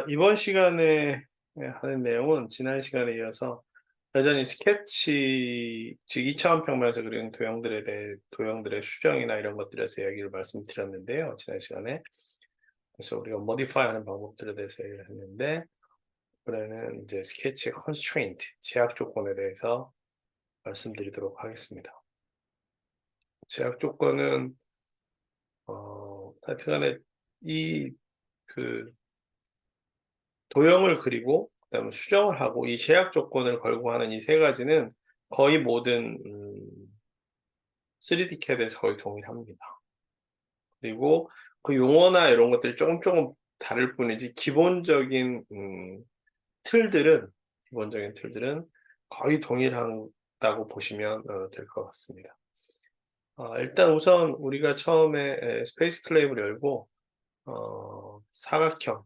이번 시간에 하는 내용은 지난 시간에 이어서 여전히 스케치, 즉 2차원 평면에서 그린 도형들에 대해 도형들의 수정이나 이런 것들에서 이야기를 말씀드렸는데요. 지난 시간에. 그래서 우리가 modify 하는 방법들에 대해서 얘기를 했는데, 이번에는 이제 스케치의 constraint, 제약 조건에 대해서 말씀드리도록 하겠습니다. 제약 조건은 하여튼간에 이 그 도형을 그리고 그다음에 수정을 하고 이 제약 조건을 걸고 하는 이 세 가지는 거의 모든 3D CAD에서 거의 동일합니다. 그리고 그 용어나 이런 것들이 조금 다를 뿐이지 틀들은 기본적인 틀들은 거의 동일하다고 보시면 될 것 같습니다. 일단 우선 우리가 처음에 스페이스 클레이브를 열고 사각형을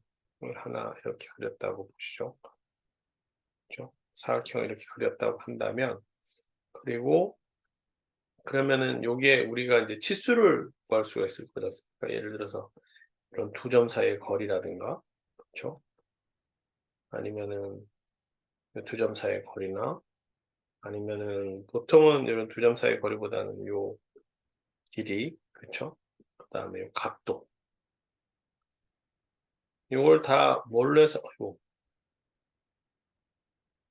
하나 이렇게 그렸다고 보시죠. 그죠? 사각형을 이렇게 그렸다고 한다면, 그리고 그러면은 요게 우리가 이제 치수를 구할 수가 있을 거지 않습니까? 예를 들어서 이런 두 점 사이의 거리라든가, 그쵸? 아니면은 두 점 사이의 거리나, 아니면은 보통은 이런 두 점 사이의 거리보다는 요 길이, 그쵸? 그다음에 요 각도. 요걸 다 뭘로 해서 아이고,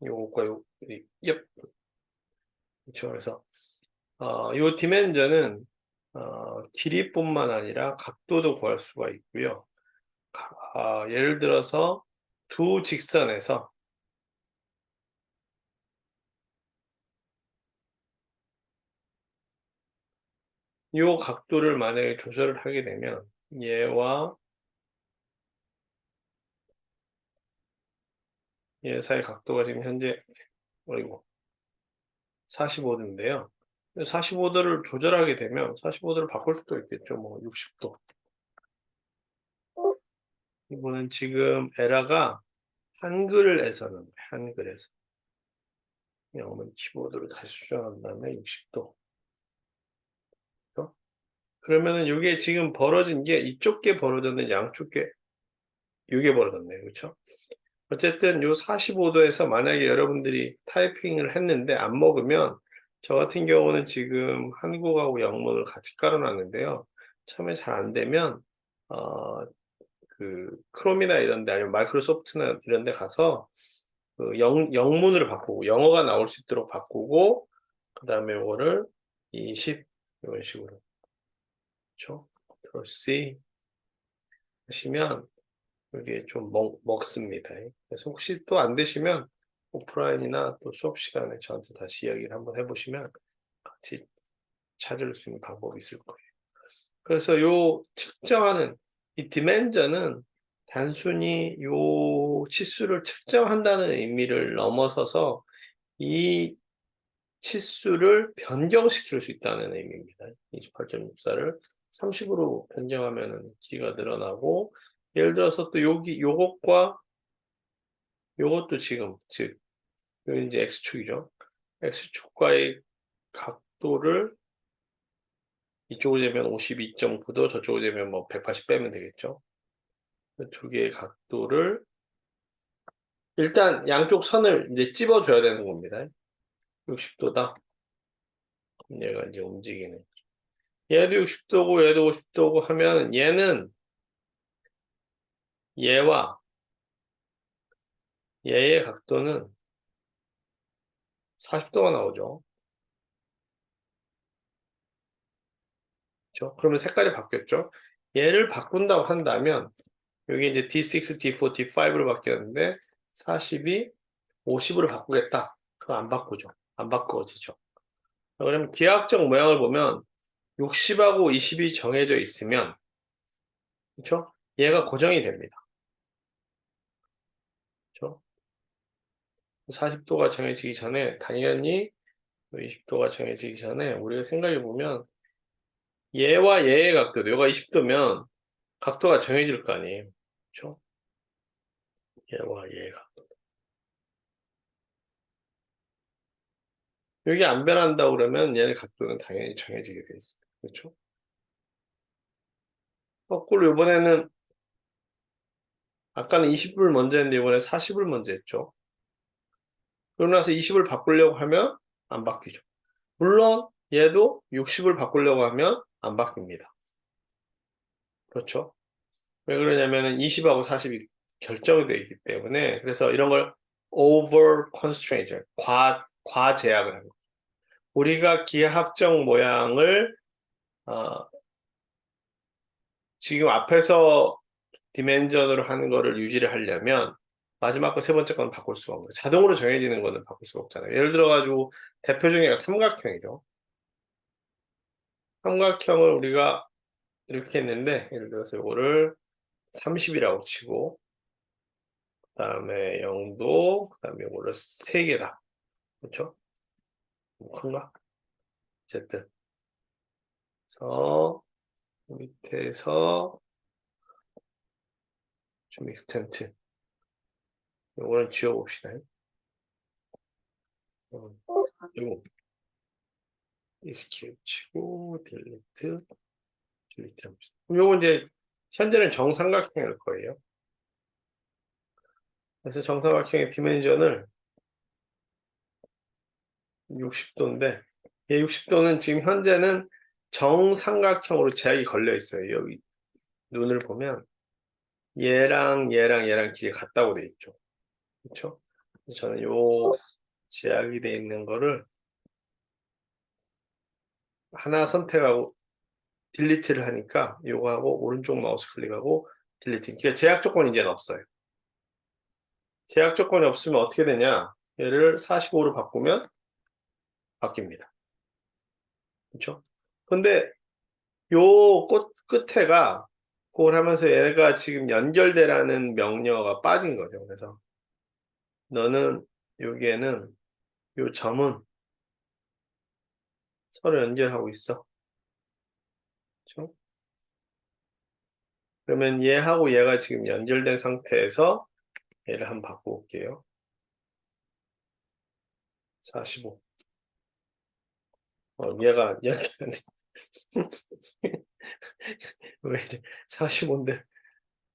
요것과 요 이 엽. 그쵸. 그래서 요 디멘전은 길이뿐만 아니라 각도도 구할 수가 있고요. 예를 들어서 두 직선에서 요 각도를 만약에 조절을 하게 되면 얘와 얘 사이 각도가 지금 현재 어이고 45도인데요. 45도를 조절하게 되면 45도를 바꿀 수도 있겠죠. 뭐 60도. 이거는 지금 에러가 한글에서는 한글에서 영어는 키보드로 다시 수정한 다음에 60도. 그러면은 요게 지금 벌어진 게 이쪽 게 벌어졌는데 양쪽 게 요게 벌어졌네요. 그쵸? 어쨌든 요 45도에서 만약에 여러분들이 타이핑을 했는데 안 먹으면, 저 같은 경우는 지금 한국하고 영문을 같이 깔아 놨는데요. 처음에 잘 안 되면 어 크롬이나 이런 데 아니면 마이크로소프트나 이런 데 가서 영문으로 바꾸고 영어가 나올 수 있도록 바꾸고, 그다음에 요거를 20 이런 식으로, 그쵸? 컨트롤 C 하시면 이게 좀 먹습니다. 그래서 혹시 또 안 되시면 오프라인이나 또 수업 시간에 저한테 다시 이야기를 한번 해 보시면 같이 찾을 수 있는 방법이 있을 거예요. 그래서 요 측정하는 이 디멘전은 단순히 요 치수를 측정한다는 의미를 넘어서서 이 치수를 변경시킬 수 있다는 의미입니다. 28.64를 30으로 변경하면은 길이가 늘어나고, 예를 들어서 또 요것과 요것도 지금 즉 여기 이제 X축이죠. X축과의 각도를 이쪽으로 재면 52.9도, 저쪽으로 재면 뭐 180 빼면 되겠죠. 그 두 개의 각도를 일단 양쪽 선을 이제 찝어 줘야 되는 겁니다. 60도다. 얘가 이제 움직이는. 얘도 60도고 얘도 50도고 하면 얘는 얘와 얘의 각도는 40도가 나오죠. 그렇죠? 그러면 색깔이 바뀌었죠. 얘를 바꾼다고 한다면 여기 이제 D6, D4, D5로 바뀌었는데 40이 50으로 바꾸겠다. 그거 안 바꾸죠. 안 바꾸어지죠. 그러면 기하학적 모양을 보면 60하고 20이 정해져 있으면, 그렇죠? 얘가 고정이 됩니다. 그렇죠? 40도가 정해지기 전에 당연히 20도가 정해지기 전에 우리가 생각해 보면 얘와 얘의 각도, 얘가 20도면 각도가 정해질 거 아니에요. 그렇죠? 얘와 얘의 각도. 여기 안 변한다고 그러면 얘의 각도는 당연히 정해지게 돼 있습니다. 그렇죠? 거꾸로 이번에는 아까는 20을 먼저 했는데 이번에 40을 먼저 했죠. 그러고 나서 20을 바꾸려고 하면 안 바뀌죠. 물론 얘도 60을 바꾸려고 하면 안 바뀝니다. 그렇죠? 왜 그러냐면은 20하고 40이 결정이 되어 있기 때문에. 그래서 이런 걸 over constraint, 과제약을 합니다. 우리가 기하학적 모양을 지금 앞에서 디멘전으로 하는 거를 유지를 하려면 마지막 거 세 번째 거는 바꿀 수가 없는 거예요. 자동으로 정해지는 거는 바꿀 수가 없잖아요. 예를 들어 가지고 대표 중에 삼각형이죠. 삼각형을 우리가 이렇게 했는데 예를 들어서 이거를 30이라고 치고 그다음에 0도 그다음에 이거를 3개다. 그렇죠? 큰가? 어쨌든 그래서 밑에서 좀 익스텐트 이거는 지워봅시다. 이거 에스케이프 치고 딜리트 합시다. 요거 이제 현재는 정삼각형일 거예요. 그래서 정삼각형의 디멘전을 60도인데 이 60도는 지금 현재는 정삼각형으로 제약이 걸려 있어요. 여기 눈을 보면 얘랑 길이 같다고 돼 있죠. 그렇죠? 저는 요 제약이 돼 있는 거를 하나 선택하고 딜리트를 하니까 요거하고 오른쪽 마우스 클릭하고 딜리트. 그러니까 제약 조건이 이제는 없어요. 제약 조건이 없으면 어떻게 되냐? 얘를 45로 바꾸면 바뀝니다. 그렇죠? 근데 요 끝에가 그걸 하면서 얘가 지금 연결되라는 명령어가 빠진 거죠. 그래서 너는 여기에는 요 점은 서로 연결하고 있어. 그렇죠? 그러면 얘하고 얘가 지금 연결된 상태에서 얘를 한번 바꿔볼게요. 45. 얘가 연결돼. 왜 이래? 45인데.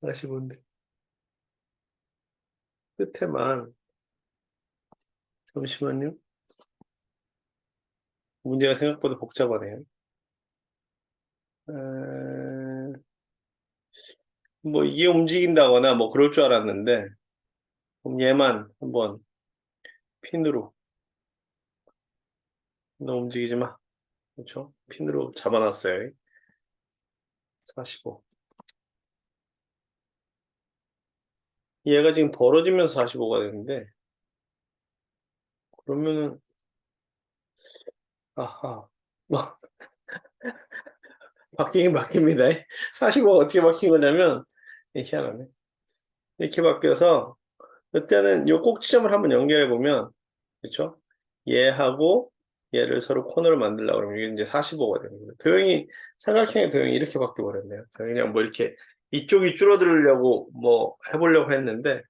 45인데. 끝에만. 잠시만요. 문제가 생각보다 복잡하네요. 뭐 이게 움직인다거나 뭐 그럴 줄 알았는데 그럼 얘만 한번 핀으로 너 움직이지 마. 그렇죠? 핀으로 잡아놨어요. 45. 얘가 지금 벌어지면서 45가 되는데 그러면은 아하 뭐 바뀌긴 바뀝니다. 45가 어떻게 바뀐 거냐면 희한하네. 이렇게 바뀌어서 그때는 요 꼭지점을 한번 연결해 보면 그렇죠? 얘하고 얘를 서로 코너를 만들려고 그러면 이게 이제 45가 되는 거예요. 도형이 삼각형의 도형이 이렇게 바뀌어 버렸네요. 그냥 뭐 이렇게 이쪽이 줄어들려고 뭐 해보려고 했는데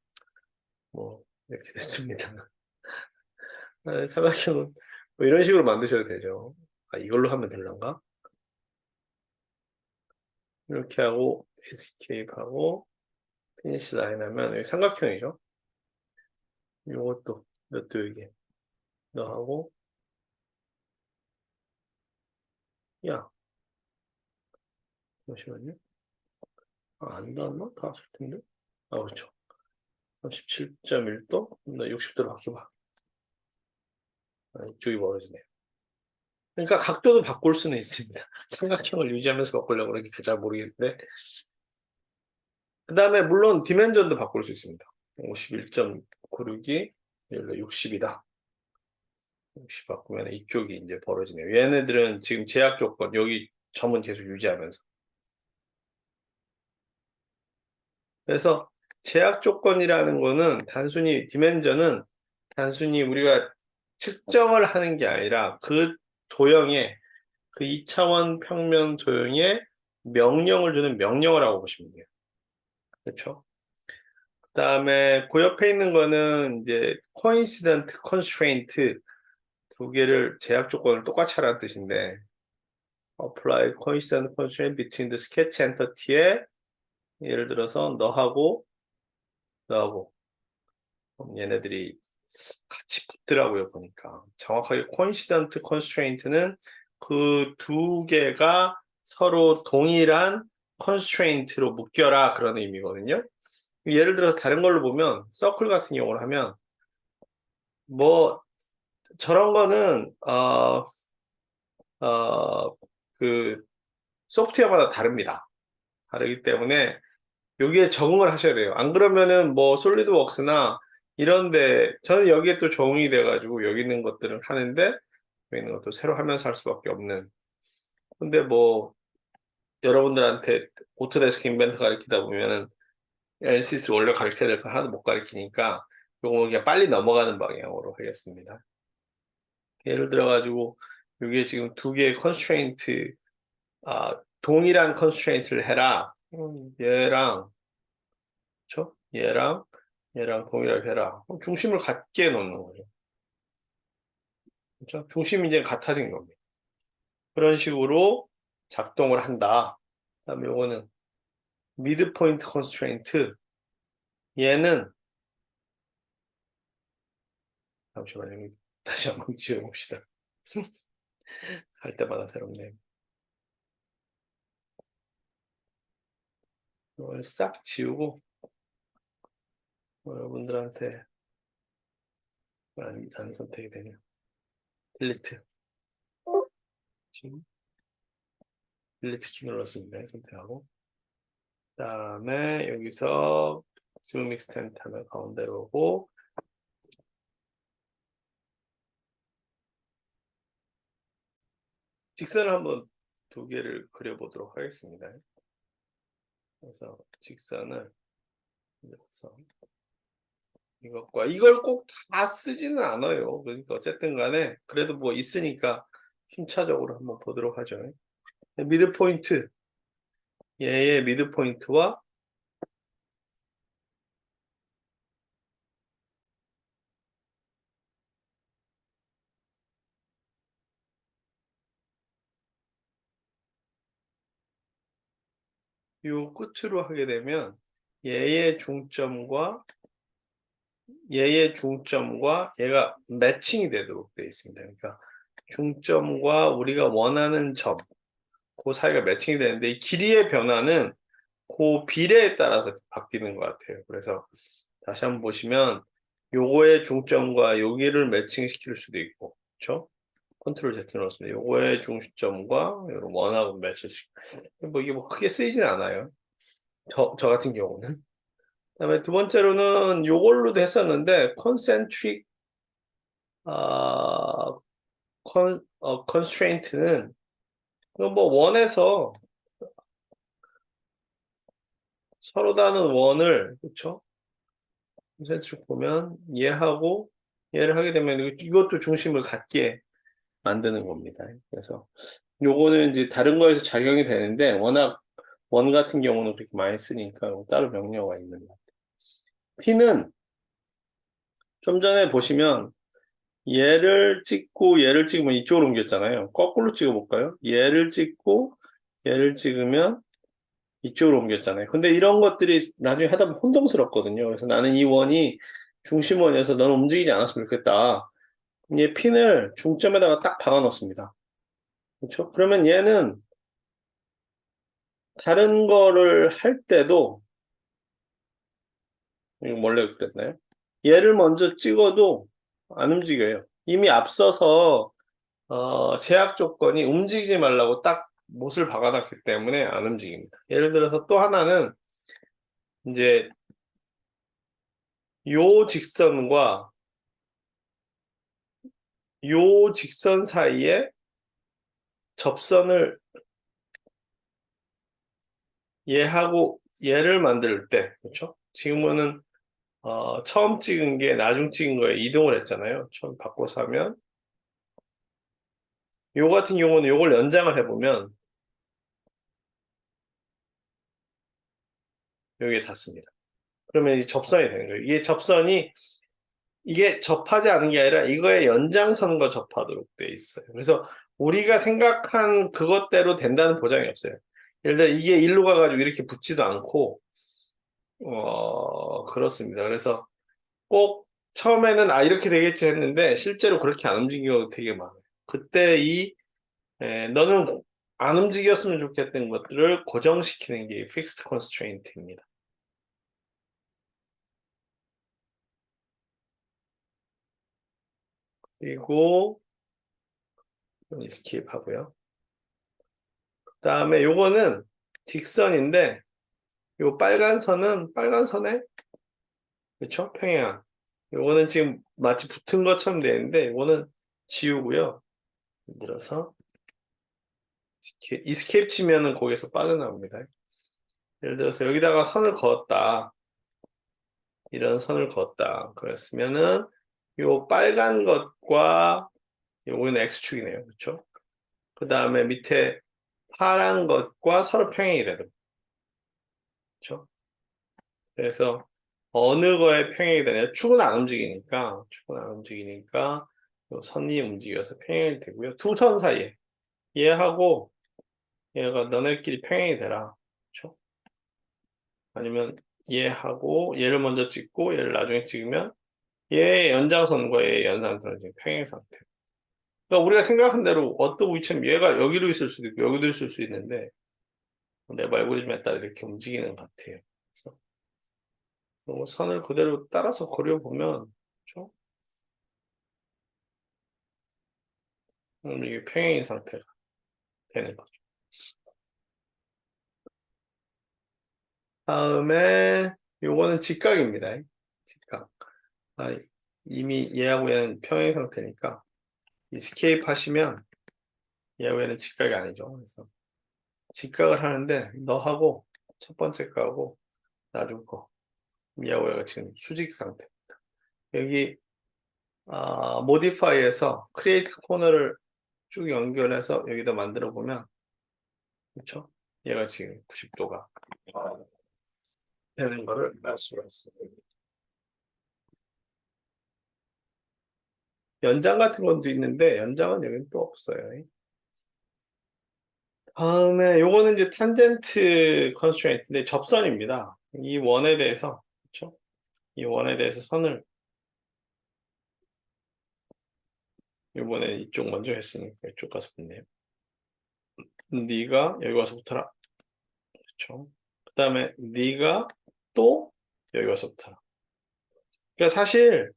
뭐 이렇게 됐습니다. 삼각형은 뭐 이런 식으로 만드셔도 되죠. 이걸로 하면 될란가? 이렇게 하고 에스케이프 하고 피니시 라인 하면 여기 삼각형이죠. 요것도 몇도 이게 너 하고 야 잠시만요. 안 닿았나? 닿았을 텐데. 그렇죠. 37.1도? 나 60도로 바뀌어봐. 이쪽이 멀어지네요. 그러니까 각도도 바꿀 수는 있습니다. 삼각형을 유지하면서 바꾸려고 그러니까 잘 모르겠는데. 그 다음에 물론 디멘전도 바꿀 수 있습니다. 51.96이 60이다. 60 바꾸면 이쪽이 이제 벌어지네요. 얘네들은 지금 제약 조건, 여기 점은 계속 유지하면서. 그래서 제약 조건이라는 거는 단순히 디멘전은 단순히 우리가 측정을 하는 게 아니라 그 도형에 그 2차원 평면 도형에 명령을 주는 명령어라고 보시면 돼요. 그렇죠? 그다음에 그 옆에 있는 거는 이제 coincident constraint 두 개를 제약 조건을 똑같이 하라는 뜻인데 apply coincident constraint between the sketch entity에 예를 들어서 너하고 하고 얘네들이 같이 붙더라고요, 보니까. 정확하게 coincident constraint는 그 두 개가 서로 동일한 constraint로 묶여라 그런 의미거든요. 예를 들어서 다른 걸로 보면 서클 같은 경우를 하면 뭐 저런 거는 그 소프트웨어마다 다릅니다. 다르기 때문에 여기에 적응을 하셔야 돼요. 안 그러면은 뭐 솔리드웍스나 이런데 저는 여기에 또 적응이 돼가지고 여기 있는 것들을 하는데 여기 있는 것도 새로 하면서 할 수밖에 없는. 근데 뭐 여러분들한테 오토데스크 인벤터 가르치다 보면은 NCS 원래 가르쳐야 될 거 하나도 못 가르치니까 요거 그냥 빨리 넘어가는 방향으로 하겠습니다. 예를 들어가지고 여기에 지금 두 개의 컨스트레인트 동일한 컨스트레인트를 해라. 얘랑 그쵸? 얘랑 동일하게 해라. 중심을 같게 놓는 거죠. 그렇죠? 중심이 이제 같아진 겁니다. 그런 식으로 작동을 한다. 그다음에 요거는 미드포인트 컨스트레인트. 얘는 잠시만요. 다시 한번 지워봅시다. 할 때마다 새롭네요. 이걸 싹 지우고 여러분들한테 안 선택이 되네요. 딜리트. 지금 딜리트 키 눌렀습니다. 선택하고. 그 다음에 여기서 줌 익스텐트 하면 가운데로 오고 직선을 한번 두 개를 그려보도록 하겠습니다. 그래서 직선을 그래서 이것과 이걸 꼭 다 쓰지는 않아요. 그러니까 어쨌든 간에 그래도 뭐 있으니까 순차적으로 한번 보도록 하죠. 미드 포인트 얘의 미드 포인트와 요 끝으로 하게 되면 얘의 중점과 얘가 매칭이 되도록 되어 있습니다. 그러니까 중점과 우리가 원하는 점, 그 사이가 매칭이 되는데 이 길이의 변화는 그 비례에 따라서 바뀌는 것 같아요. 그래서 다시 한번 보시면 요거의 중점과 여기를 매칭시킬 수도 있고, 그렇죠? 컨트롤 Z 눌렀습니다. 요거의 중점과 원하고 매칭시키. 뭐 이게 뭐 크게 쓰이진 않아요. 저 같은 경우는. 그다음에 두 번째로는 요걸로도 했었는데 컨센트릭 컨스트레인트는 뭐 원에서 서로 다른 원을 그렇죠? 컨센트릭 보면 얘하고 얘를 하게 되면 이것도 중심을 갖게 만드는 겁니다. 그래서 요거는 이제 다른 거에서 작용이 되는데 워낙 원 같은 경우는 그렇게 많이 쓰니까 따로 명령어가 있는 것 같아요. P는 좀 전에 보시면 얘를 찍으면 이쪽으로 옮겼잖아요. 거꾸로 찍어볼까요? 얘를 찍으면 이쪽으로 옮겼잖아요. 근데 이런 것들이 나중에 하다 보면 혼동스럽거든요. 그래서 나는 이 원이 중심원이어서 너는 움직이지 않았으면 좋겠다. 얘 핀을 중점에다가 딱 박아 놓습니다. 그렇죠? 그러면 얘는 다른 거를 할 때도 이거 원래 그랬나요? 얘를 먼저 찍어도 안 움직여요. 이미 앞서서 제약 조건이 움직이지 말라고 딱 못을 박아놨기 때문에 안 움직입니다. 예를 들어서 또 하나는 이제 요 직선과 요 직선 사이에 접선을 얘하고 얘를 만들 때, 그렇죠? 지금은 처음 찍은 게 나중 찍은 거에 이동을 했잖아요. 처음 바꿔서 하면 요 같은 경우는 요걸 연장을 해보면 여기에 닿습니다. 그러면 이 접선이 되는 거예요. 이게 접하지 않은 게 아니라 이거의 연장선과 접하도록 돼 있어요. 그래서 우리가 생각한 그것대로 된다는 보장이 없어요. 예를 들어 이게 일로 가가지고 이렇게 붙지도 않고 그렇습니다. 그래서 꼭 처음에는 이렇게 되겠지 했는데 실제로 그렇게 안 움직이는 경우가 되게 많아요. 그때 너는 안 움직였으면 좋겠던 것들을 고정시키는 게 fixed constraint입니다. 그리고 escape 하고요. 그다음에 요거는 직선인데 요 빨간 선은 빨간 선에 그렇죠? 평행한. 요거는 지금 마치 붙은 것처럼 되는데 요거는 지우고요. 예를 들어서 escape 치면은 거기서 빠져나옵니다. 예를 들어서 여기다가 선을 그었다. 이런 선을 그었다. 그랬으면은 요 빨간 것과 요거는 X축이네요. 그렇죠? 그 다음에 밑에 파란 것과 서로 평행이 되는 거죠. 그래서 어느 거에 평행이 되냐? 축은 안 움직이니까 요 선이 움직여서 평행이 되고요. 두 선 사이에 얘하고 얘가 너네끼리 평행이 되라. 그렇죠? 아니면 얘하고 얘를 먼저 찍고 얘를 나중에 찍으면 얘의 연장선과 얘의 연장선은 지금 평행 상태. 그러니까 우리가 생각한 대로 어떤 위치면 얘가 여기로 있을 수도 있고 여기도 있을 수 있는데 내 알고리즘에 따라 이렇게 움직이는 것 같아요. 그래서 선을 그대로 따라서 그려보면 그렇죠? 이게 평행인 상태가 되는 거죠. 다음에 요거는 직각입니다. 직각. 아, 이미 얘하고 얘는 평행 상태니까 이스케이프 하시면 얘하고 얘는 직각이 아니죠. 그래서 직각을 하는데 너하고 첫 번째 거하고 나중 거 얘하고 얘가 지금 수직 상태. 여기 모디파이에서 크리에이트 코너를 쭉 연결해서 여기다 만들어 보면 그렇죠? 얘가 지금 90도가 되는 거를 알 수가 있습니다. 연장 같은 것도 있는데 연장은 여기는 또 없어요. 다음에 요거는 이제 탄젠트 컨스트레인트인데 접선입니다. 이 원에 대해서 그렇죠? 이 원에 대해서 선을 이번에 이쪽 먼저 했으니까 이쪽 가서 붙네요. 네가 여기 와서 붙어라. 그렇죠? 그 다음에 네가 또 여기 와서 붙어라. 그러니까 사실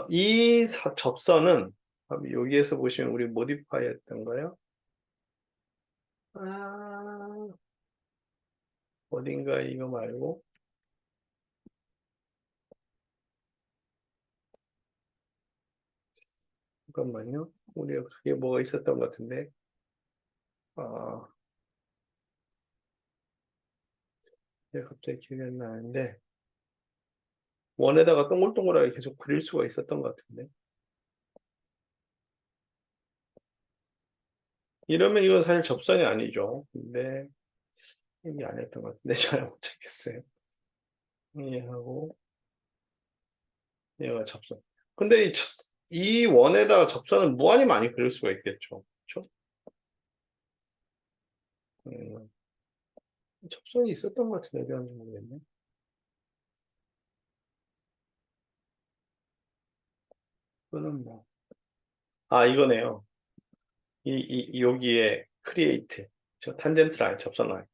이 접선은 여기에서 보시면 우리 모디파이 했던가요? 어딘가 이거 말고 잠깐만요. 우리가 그게 뭐가 있었던 것 같은데 갑자기 기억이 안 나는데 원에다가 동글동글하게 계속 그릴 수가 있었던 것 같은데 이러면 이건 사실 접선이 아니죠. 근데 이게 아니었던 것 같은데 잘 못 찾겠어요. 얘하고 얘가 접선. 근데 이 원에다가 접선을 무한히 많이 그릴 수가 있겠죠. 그렇죠? 음, 접선이 있었던 것 같은데 어디 갔는지 모르겠네. 이거는 뭐 이거네요. 여기에 크리에이트 저 탄젠트 라인 접선 라인.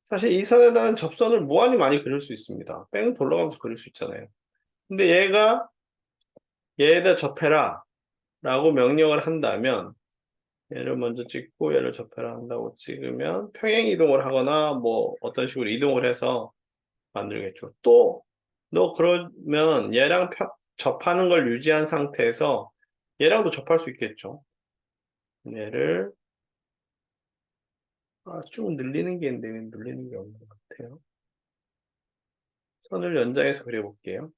사실 이 선에다는 접선을 무한히 많이 그릴 수 있습니다. 뺑 돌아가면서 그릴 수 있잖아요. 근데 얘에다 접해라 라고 명령을 한다면 얘를 먼저 찍고 얘를 접해라 한다고 찍으면 평행 이동을 하거나 뭐 어떤 식으로 이동을 해서 만들겠죠. 또 너 그러면 얘랑 접하는 걸 유지한 상태에서 얘랑도 접할 수 있겠죠. 얘를 쭉 늘리는 게 있는데 왜 늘리는 게 없는 것 같아요. 선을 연장해서 그려볼게요.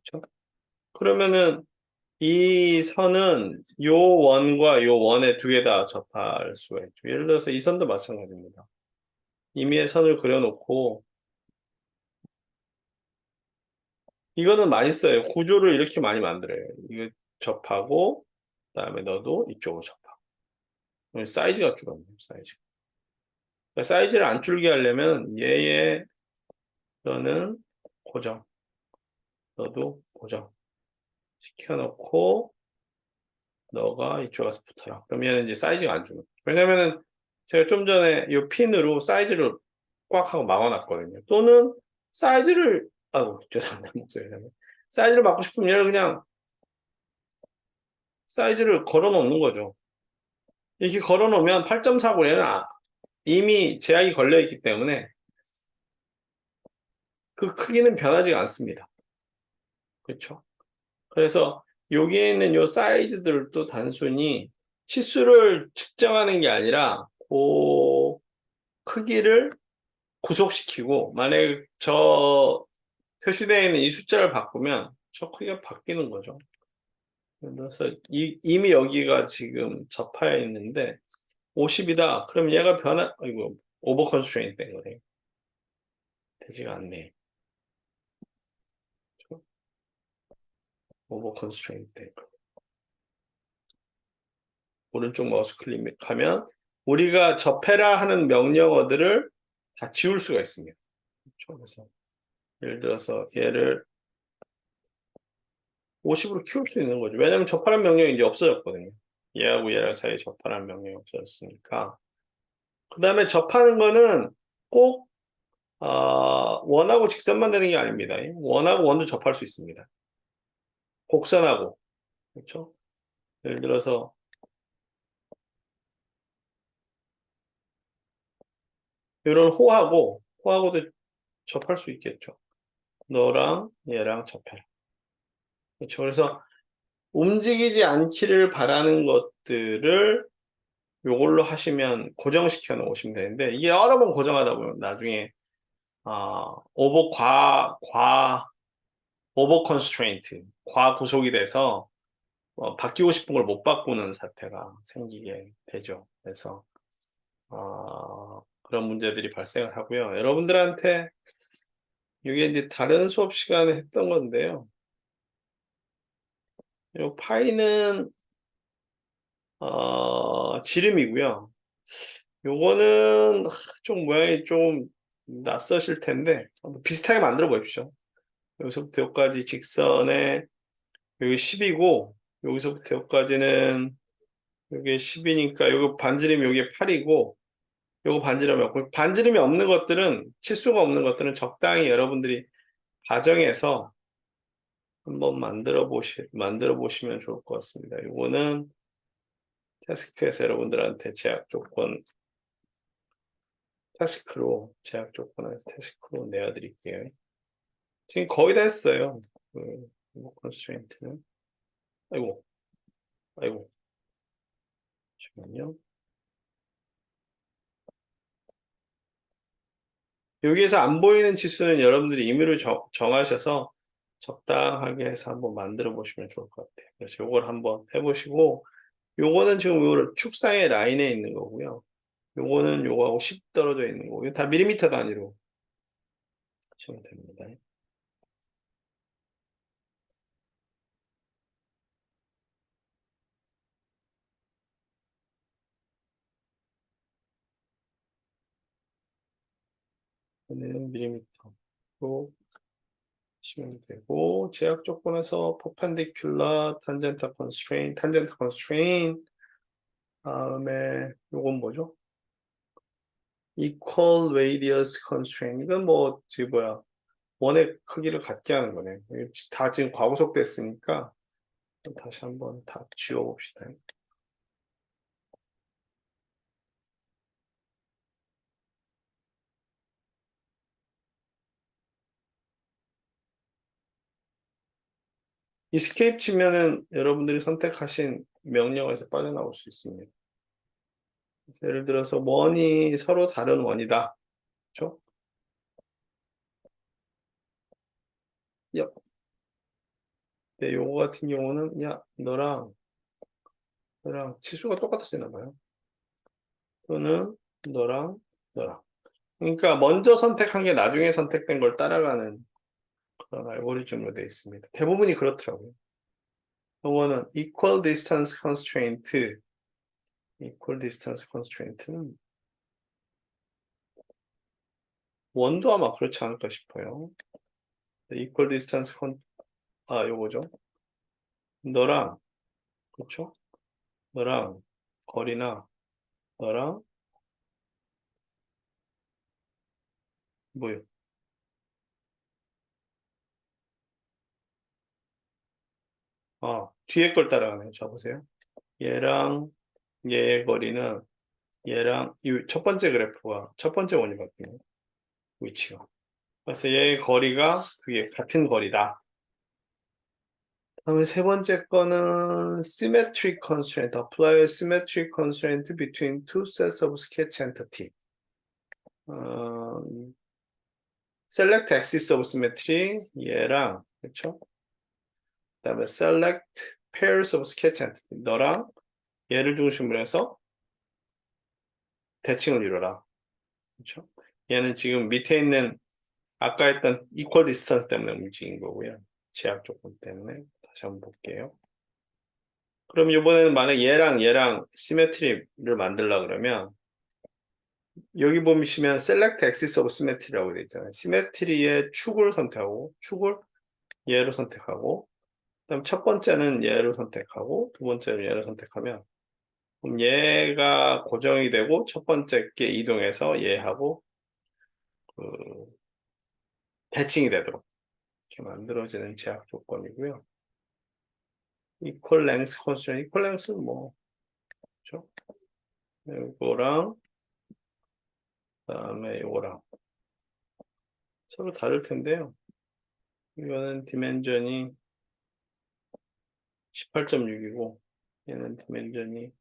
그렇죠? 그러면은 이 선은 요 원과 요 원의 두 개 다 접할 수가 있죠. 예를 들어서 이 선도 마찬가지입니다. 임의의 선을 그려놓고 이거는 많이 써요. 구조를 이렇게 많이 만들어요. 이거 접하고 그다음에 너도 이쪽으로 접하고 사이즈가 줄었네요. 사이즈. 사이즈를 안 줄게 하려면 얘의 너는 고정, 너도 고정 시켜놓고 너가 이쪽 와서 붙어라. 그러면 이제 사이즈가 안 주는. 왜냐면은 제가 좀 전에 이 핀으로 사이즈를 꽉 하고 막아놨거든요. 또는 사이즈를 아이고 죄송합니다 목소리 때문에 사이즈를 막고 싶으면 얘를 그냥 사이즈를 걸어 놓는 거죠. 이렇게 걸어 놓으면 8.49에는 이미 제약이 걸려 있기 때문에 그 크기는 변하지가 않습니다. 그렇죠? 그래서 여기에 있는 요 사이즈들도 단순히 치수를 측정하는 게 아니라 그 크기를 구속시키고 만약에 저 표시되어 있는 이 숫자를 바꾸면 저 크기가 바뀌는 거죠. 그래서 이미 여기가 지금 접하여 있는데 50이다. 그럼 얘가 아이고 오버 컨스트레인트 된 거네. 되지가 않네. 오버 컨스트레인트 된 거. 오른쪽 마우스 클릭하면 우리가 접해라 하는 명령어들을 다 지울 수가 있습니다. 그렇죠? 그래서 예를 들어서 얘를 50으로 키울 수 있는 거죠. 왜냐하면 접하라는 명령이 이제 없어졌거든요. 얘하고 얘랑 사이에 접하라는 명령이 없어졌으니까. 그 다음에 접하는 거는 꼭 원하고 직선만 되는 게 아닙니다. 원하고 원도 접할 수 있습니다. 곡선하고 그렇죠? 예를 들어서 이런 호하고도 접할 수 있겠죠. 너랑 얘랑 접해라. 그렇죠. 그래서 움직이지 않기를 바라는 것들을 요걸로 하시면 고정시켜 놓으시면 되는데 이게 여러 번 고정하다 보면 나중에 오버 컨스트레인트 과구속이 돼서 바뀌고 싶은 걸 못 바꾸는 사태가 생기게 되죠. 그래서 그런 문제들이 발생을 하고요. 여러분들한테 이게 이제 다른 수업 시간에 했던 건데요. 이 파이는 지름이고요. 요거는 좀 모양이 좀 낯서실 텐데 비슷하게 만들어 보십시오. 여기서부터 여기까지 직선에 여기 10이고 여기서부터 여기까지는 여기 10이니까 여기 반지름이 여기 8이고 요거 반지름이 없고 반지름이 없는 것들은 치수가 없는 것들은 적당히 여러분들이 가정에서 한번 만들어 보시면 좋을 것 같습니다. 요거는 태스크에서 여러분들한테 제약 조건에서 태스크로 내어드릴게요. 지금 거의 다 했어요. 컨스트레인트는 아이고 잠시만요. 여기에서 안 보이는 치수는 여러분들이 임의로 정하셔서 적당하게 해서 한번 만들어 보시면 좋을 것 같아요. 그래서 요걸 한번 해보시고 요거는 지금 요 축상의 라인에 있는 거고요. 요거는 요거하고 10 떨어져 있는 거고 다 밀리미터 단위로 하시면 됩니다. 얘는 밀리미터로 하시면 되고 제약 조건에서 perpendicular, tangential constraint 다음에 요건 뭐죠? equal radius constraint 이건 뭐 원의 크기를 같게 하는 거네. 다 지금 과구속됐으니까 다시 한번 다 지워봅시다. escape 치면은 여러분들이 선택하신 명령에서 빠져나올 수 있습니다. 예를 들어서 원이 서로 다른 원이다. 그렇죠? 야, 네, 요거 같은 경우는 야, 너랑 치수가 똑같아지나 봐요. 또는 너랑. 그러니까 먼저 선택한 게 나중에 선택된 걸 따라가는 그런 알고리즘으로 되어 있습니다. 대부분이 그렇더라고요. 요거는 equal distance constraint는 원도 아마 그렇지 않을까 싶어요. equal distance 요거죠. 너랑, 그렇죠? 너랑 거리나 너랑 뭐요? 뒤에 걸 따라가네요. 자 보세요. 얘랑 얘의 거리는 얘랑 이 첫 번째 그래프가 첫 번째 원이 바뀌네요. 위치가. 그래서 얘의 거리가 그게 같은 거리다. 다음에 세 번째 거는 symmetric constraint. Apply a symmetric constraint between two sets of sketch entity. 어, select axis of symmetry 얘랑 그렇죠? 그다음에 select pairs of sketch entity. 너랑 얘를 중심으로 해서 대칭을 이뤄라. 그렇죠? 얘는 지금 밑에 있는 아까 했던 equal distance 때문에 움직인 거고요. 제약 조건 때문에. 다시 한번 볼게요. 그럼 이번에는 만약 얘랑 시메트리를 만들려 그러면 여기 보시면 select axis of symmetry라고 되어 있잖아요. 시메트리의 축을 선택하고 축을 얘로 선택하고 그다음 첫 번째는 얘를 선택하고 두 번째는 얘를 선택하면 그럼 얘가 고정이 되고 첫 번째 게 이동해서 얘하고 그 대칭이 되도록 이렇게 만들어지는 제약 조건이고요. equal length constraint, equal length는 뭐 그렇죠? 이거랑 그다음에 이거랑 서로 다를 텐데요. 이거는 디멘전이 18.6이고 얘는 디멘전이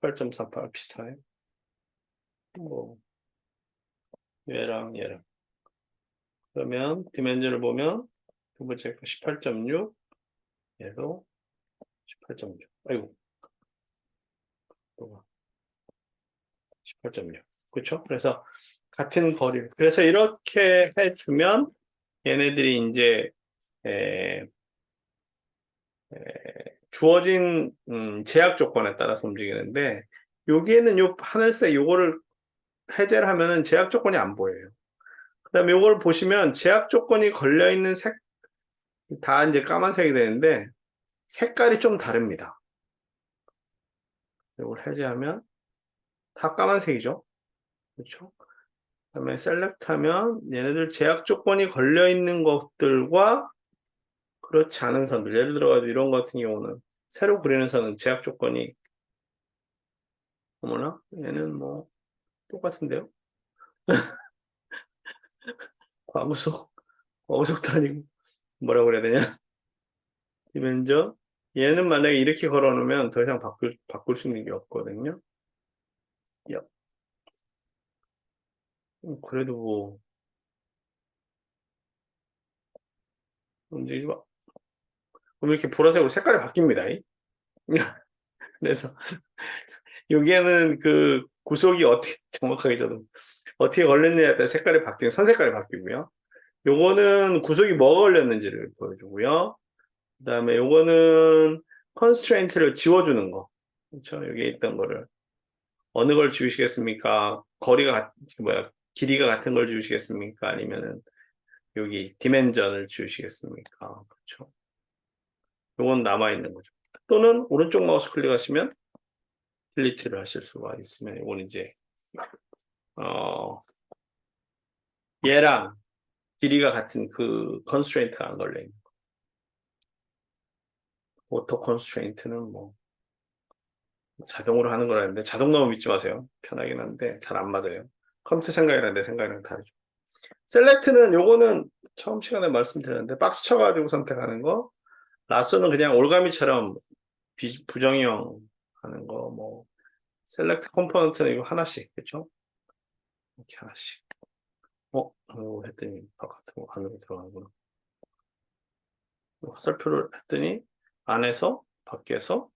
18.48 비슷하네. 뭐 얘랑 그러면 디멘전을 보면 두 번째 거 18.6 얘도 18.6 아이고 18.6 그렇죠? 그래서 같은 거리 그래서 이렇게 해주면 얘네들이 이제 에, 주어진 제약 조건에 따라서 움직이는데 여기에는 요 하늘색 요거를 해제를 하면은 제약 조건이 안 보여요. 그 다음에 요걸 보시면 제약 조건이 걸려있는 색, 다 이제 까만색이 되는데 색깔이 좀 다릅니다. 요걸 해제하면 다 까만색이죠. 그렇죠? 그 다음에 셀렉트 하면 얘네들 제약 조건이 걸려있는 것들과 그렇지 않은 선들 예를 들어 이런 거 같은 경우는 새로 그리는 선은 제약 조건이 어머나 얘는 뭐 똑같은데요? 과구속도 아니고 뭐라고 그래야 되냐? 디멘전 얘는 만약에 이렇게 걸어 놓으면 더 이상 바꿀 수 있는 게 없거든요. 야, 그래도 뭐 움직이지 마. 그럼 이렇게 보라색으로 색깔이 바뀝니다. 그래서 여기에는 그 구속이 어떻게 정확하게 저도 어떻게 걸렸느냐에 따라 색깔이 바뀌는 선 색깔이 바뀌고요. 요거는 구속이 뭐가 걸렸는지를 보여주고요. 그다음에 요거는 컨스트레인트를 지워주는 거. 그렇죠? 여기에 있던 거를 어느 걸 지우시겠습니까? 길이가 같은 걸 지우시겠습니까? 아니면은 여기 디멘전을 지우시겠습니까? 그렇죠? 요건 남아 있는 거죠. 또는 오른쪽 마우스 클릭하시면 딜리트를 하실 수가 있으면 이건 이제 얘랑 길이가 같은 그 컨스트레인트가 안 걸려 있는 거. 오토 컨스트레인트는 뭐 자동으로 하는 거라는데 자동 너무 믿지 마세요. 편하긴 한데 잘 안 맞아요. 컴퓨터 생각이랑 내 생각이랑 다르죠. 셀렉트는 요거는 처음 시간에 말씀드렸는데 박스 쳐가지고 선택하는 거. 라쏘는 그냥 올가미처럼 부정형 하는 거. 뭐 셀렉트 컴포넌트는 이거 하나씩 그렇죠? 이렇게 하나씩. 했더니 바깥으로 안으로 들어가구나. 화살표를 했더니 안에서 밖에서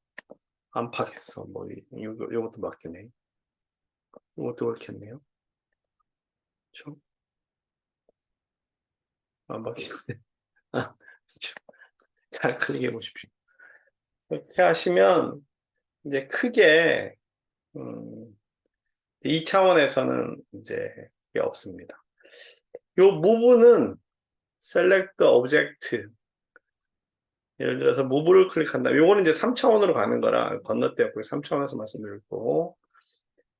안팎에서 뭐 요것도 맞겠네. 이것도 그렇겠네요. 그렇죠? 안 바뀌는데. 아, 잘 클릭해 보십시오. 이렇게 하시면 이제 크게 2차원에서는 이제 그게 없습니다. 요 move는 select object. 예를 들어서 move를 클릭한다. 요거는 이제 3차원으로 가는 거라 건너뛰었고 3차원에서 말씀드릴 거고,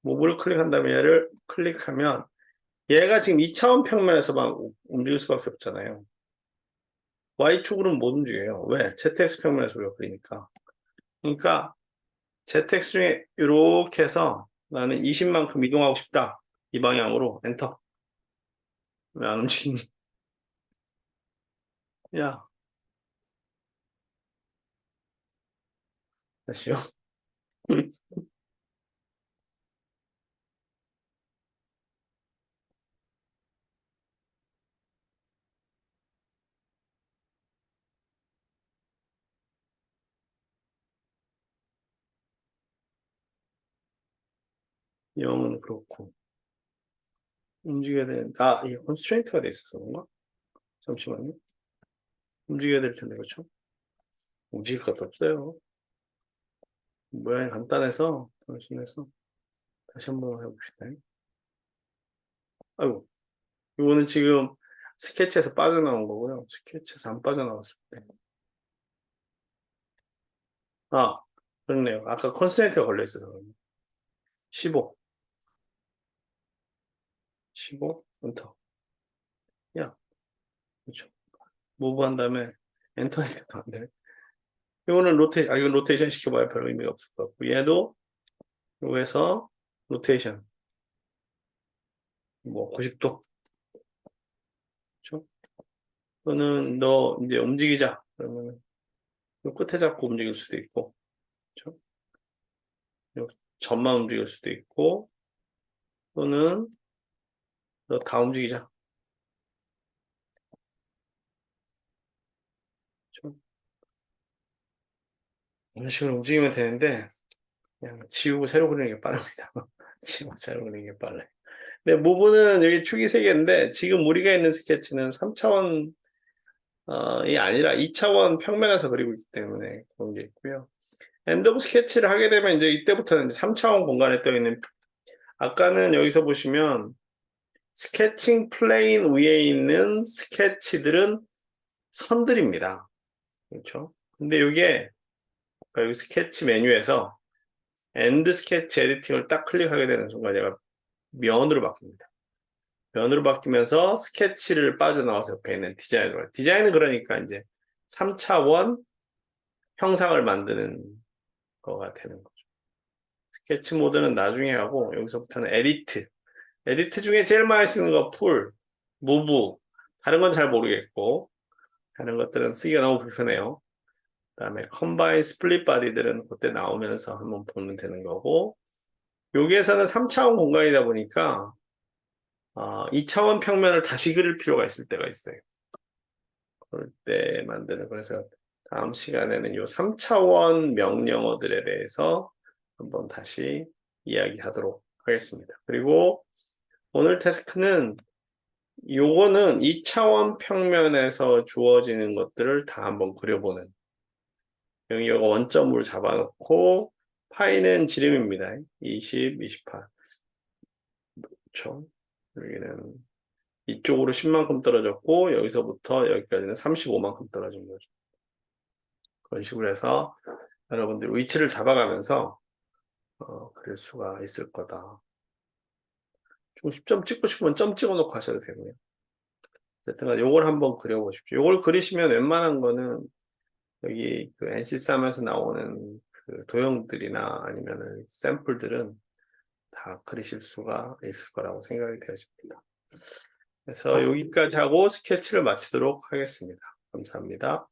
move를 클릭한 다음에 얘를 클릭하면 얘가 지금 2차원 평면에서만 움직일 수밖에 없잖아요. Y축으로는 못 움직여요. 왜? ZX 평면에서 우리가 그리니까. 그러니까 ZX 중에 이렇게 해서 나는 20만큼 이동하고 싶다. 이 방향으로 엔터. 왜 안 움직이니? 야, 다시요. 영은 그렇고 움직여야 되는 이게 컨스트레인트가 돼 있어서 그런가? 잠시만요. 움직여야 될 텐데 그렇죠? 움직일 것도 없어요. 모양이 간단해서 단순해서 다시 한번 해봅시다. 아이고, 이거는 지금 스케치에서 빠져나온 거고요. 스케치에서 안 빠져나왔을 때. 아, 그렇네요. 아까 컨스트레인트가 걸려 있어서 그렇네요. 15, 15, 엔터. 야, 그렇죠. 모브 한 다음에 엔터니까 안 되네. 이거는 이건 로테이션 시켜봐야 별 의미가 없을 것 같고, 얘도 요거에서 로테이션, 뭐 90도. 그렇죠? 또는 너 이제 움직이자. 그러면 요 끝에 잡고 움직일 수도 있고, 그렇죠? 요 점만 움직일 수도 있고, 또는 너 다 움직이자. 그렇죠? 이런 식으로 움직이면 되는데, 그냥 지우고 새로 그리는 게 빠릅니다. 지우고 새로 그리는 게 빨라요. 네, 모브는 여기 축이 3개인데, 지금 우리가 있는 스케치는 3차원, 이 아니라 2차원 평면에서 그리고 있기 때문에 그런 게 있고요. 엔드 오브 스케치를 하게 되면 이제 이때부터는 이제 3차원 공간에 떠 있는, 아까는 여기서 보시면 스케칭 플레인 위에 있는 스케치들은 선들입니다. 그렇죠? 근데 이게 여기 스케치 메뉴에서 엔드 스케치 에디팅을 딱 클릭하게 되는 순간 얘가 면으로 바뀝니다. 면으로 바뀌면서 스케치를 빠져나와서 옆에 있는 디자인으로 가요. 디자인은 그러니까 이제 3차원 형상을 만드는 거가 되는 거죠. 스케치 모드는 나중에 하고 여기서부터는 에디트. 에디트 중에 제일 많이 쓰는 거 풀, 무브. 다른 건 잘 모르겠고 다른 것들은 쓰기가 너무 불편해요. 그다음에 컴바인 스플릿 바디들은 그때 나오면서 한번 보면 되는 거고, 여기에서는 3차원 공간이다 보니까 2차원 평면을 다시 그릴 필요가 있을 때가 있어요. 그럴 때 만드는, 그래서 다음 시간에는 이 3차원 명령어들에 대해서 한번 다시 이야기하도록 하겠습니다. 그리고 오늘 태스크는 요거는 2차원 평면에서 주어지는 것들을 다 한번 그려보는, 여기 원점으로 잡아놓고 파이는 지름입니다. 20, 28. 그렇죠? 여기는 이쪽으로 10만큼 떨어졌고 여기서부터 여기까지는 35만큼 떨어진 거죠. 그런 식으로 해서 여러분들 위치를 잡아가면서 그릴 수가 있을 거다. 중심점 찍고 싶으면 점 찍어놓고 하셔도 되고요. 어쨌든 요걸 한번 그려보십시오. 요걸 그리시면 웬만한 거는 여기 그 NC3에서 나오는 그 도형들이나 아니면은 샘플들은 다 그리실 수가 있을 거라고 생각이 되어집니다. 그래서 여기까지 하고 스케치를 마치도록 하겠습니다. 감사합니다.